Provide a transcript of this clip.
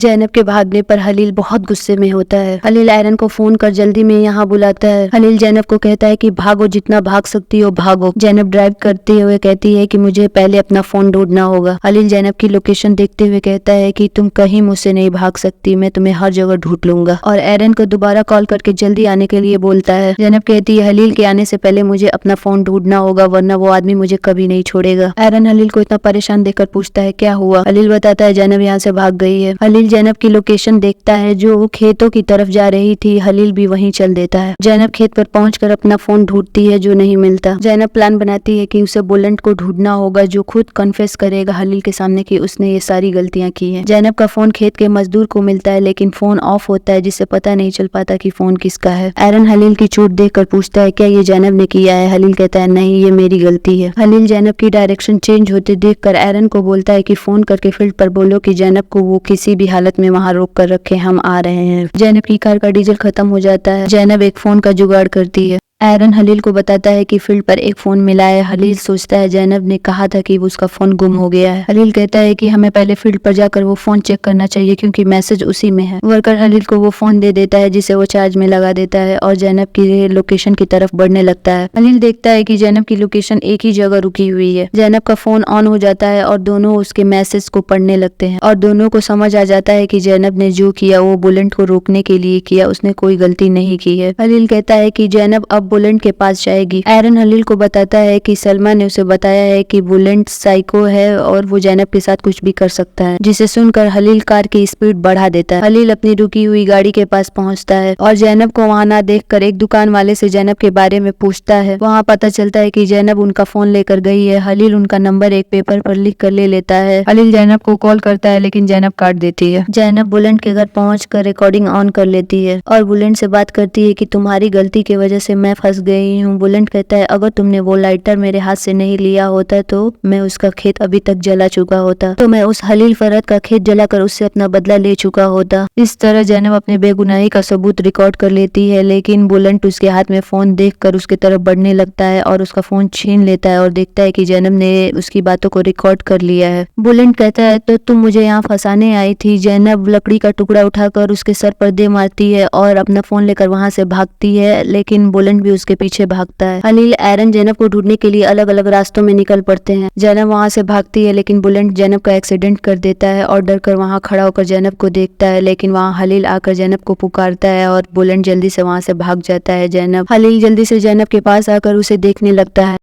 जैनब के भागने पर हलील बहुत गुस्से में होता है। हलील एरन को फोन कर जल्दी में यहाँ बुलाता है। हलील जैनब को कहता है कि भागो, जितना भाग सकती हो भागो। जैनब ड्राइव करते हुए कहती है कि मुझे पहले अपना फोन ढूंढना होगा। हलील जैनब की लोकेशन देखते हुए कहता है कि तुम कहीं मुझसे नहीं भाग सकती, मैं तुम्हें हर जगह ढूंढ लूंगा, और एरन को दोबारा कॉल करके जल्दी आने के लिए बोलता है। जैनब कहती है हलील के आने से पहले मुझे अपना फोन ढूंढना होगा, वरना वो आदमी मुझे कभी नहीं छोड़ेगा। एरन हलील को इतना परेशान देखकर पूछता है क्या हुआ। हलील बताता है जैनब यहाँ से भाग गई है। हलील जैनब की लोकेशन देखता है जो खेतों की तरफ जा रही थी। हलील भी वहीं चल देता है। जैनब खेत पर पहुंचकर अपना फोन ढूंढती है जो नहीं मिलता। जैनब प्लान बनाती है कि उसे बुलंद को ढूंढना होगा जो खुद कन्फेस करेगा हलील के सामने कि उसने ये सारी गलतियां की हैं। जैनब का फोन खेत के मजदूर को मिलता है, लेकिन फोन ऑफ होता है जिससे पता नहीं चल पाता कि फोन किसका है। एरन हलील की चोट देखकर पूछता है क्या ये जैनब ने किया है। हलील कहता है नहीं, ये मेरी गलती है। हलील जैनब की डायरेक्शन चेंज होते देखकर एरन को बोलता है कि फोन करके फील्ड पर बोलो कि जैनब को वो किसी भी हालत में वहां रोक कर रखे, हम आ रहे हैं। जैनब की कार का डीजल खत्म हो जाता है। जैनब एक फोन का जुगाड़ करती है। एरन हलील को बताता है कि फील्ड पर एक फोन मिला है। हलील सोचता है जैनब ने कहा था कि उसका फोन गुम हो गया है। हलील कहता है कि हमें पहले फील्ड पर जाकर वो फोन चेक करना चाहिए क्योंकि मैसेज उसी में है। वर्कर हलील को वो फोन दे देता है जिसे वो चार्ज में लगा देता है और जैनब की लोकेशन की तरफ बढ़ने लगता है। हलील देखता है कि जैनब की लोकेशन एक ही जगह रुकी हुई है। जैनब का फोन ऑन हो जाता है और दोनों उसके मैसेज को पढ़ने लगते हैं और दोनों को समझ आ जाता है कि जैनब ने जो किया वो बुलंद को रोकने के लिए किया, उसने कोई गलती नहीं की है। हलील कहता है कि जैनब अब बुलंद के पास जाएगी। एरन हलील को बताता है कि सलमा ने उसे बताया है कि बुलंद साइको है और वो जैनब के साथ कुछ भी कर सकता है, जिसे सुनकर हलील कार की स्पीड बढ़ा देता है। हलील अपनी रुकी हुई गाड़ी के पास पहुंचता है और जैनब को वहां ना देखकर एक दुकान वाले से जैनब के बारे में पूछता है। वहां पता चलता है कि जैनब उनका फोन लेकर गई है। हलील उनका नंबर एक पेपर पर लिख कर ले लेता है। हलील जैनब को कॉल करता है लेकिन जैनब काट देती है। जैनब बुलंद के घर पहुंचकर रिकॉर्डिंग ऑन कर लेती है और बुलंद से बात करती है कि तुम्हारी गलती की वजह से मैं फंस गई हूँ। बुलंद कहता है अगर तुमने वो लाइटर मेरे हाथ से नहीं लिया होता तो मैं उसका खेत अभी तक जला चुका होता, तो मैं उस हलील फरहत का खेत जलाकर उससे अपना बदला ले चुका होता। इस तरह जैनब अपने बेगुनाही का सबूत रिकॉर्ड कर लेती है, लेकिन बुलंद उसके हाथ में फोन देखकर उसके तरफ बढ़ने लगता है और उसका फोन छीन लेता है और देखता है कि जैनब ने उसकी बातों को रिकॉर्ड कर लिया है। बुलंद कहता है तो तुम मुझे यहाँ फंसाने आई थी। जैनब लकड़ी का टुकड़ा उठाकर उसके सर पर दे मारती है और अपना फोन लेकर वहां से भागती है, लेकिन बुलंद भी उसके पीछे भागता है। हलील एरन जैनब को ढूंढने के लिए अलग अलग रास्तों में निकल पड़ते हैं। जैनब वहां से भागती है लेकिन बुलंद जैनब का एक्सीडेंट कर देता है और डर कर वहां खड़ा होकर जैनब को देखता है, लेकिन वहां हलील आकर जैनब को पुकारता है और बुलंद जल्दी से वहां से भाग जाता है। हलील जल्दी से जैनब के पास आकर उसे देखने लगता है।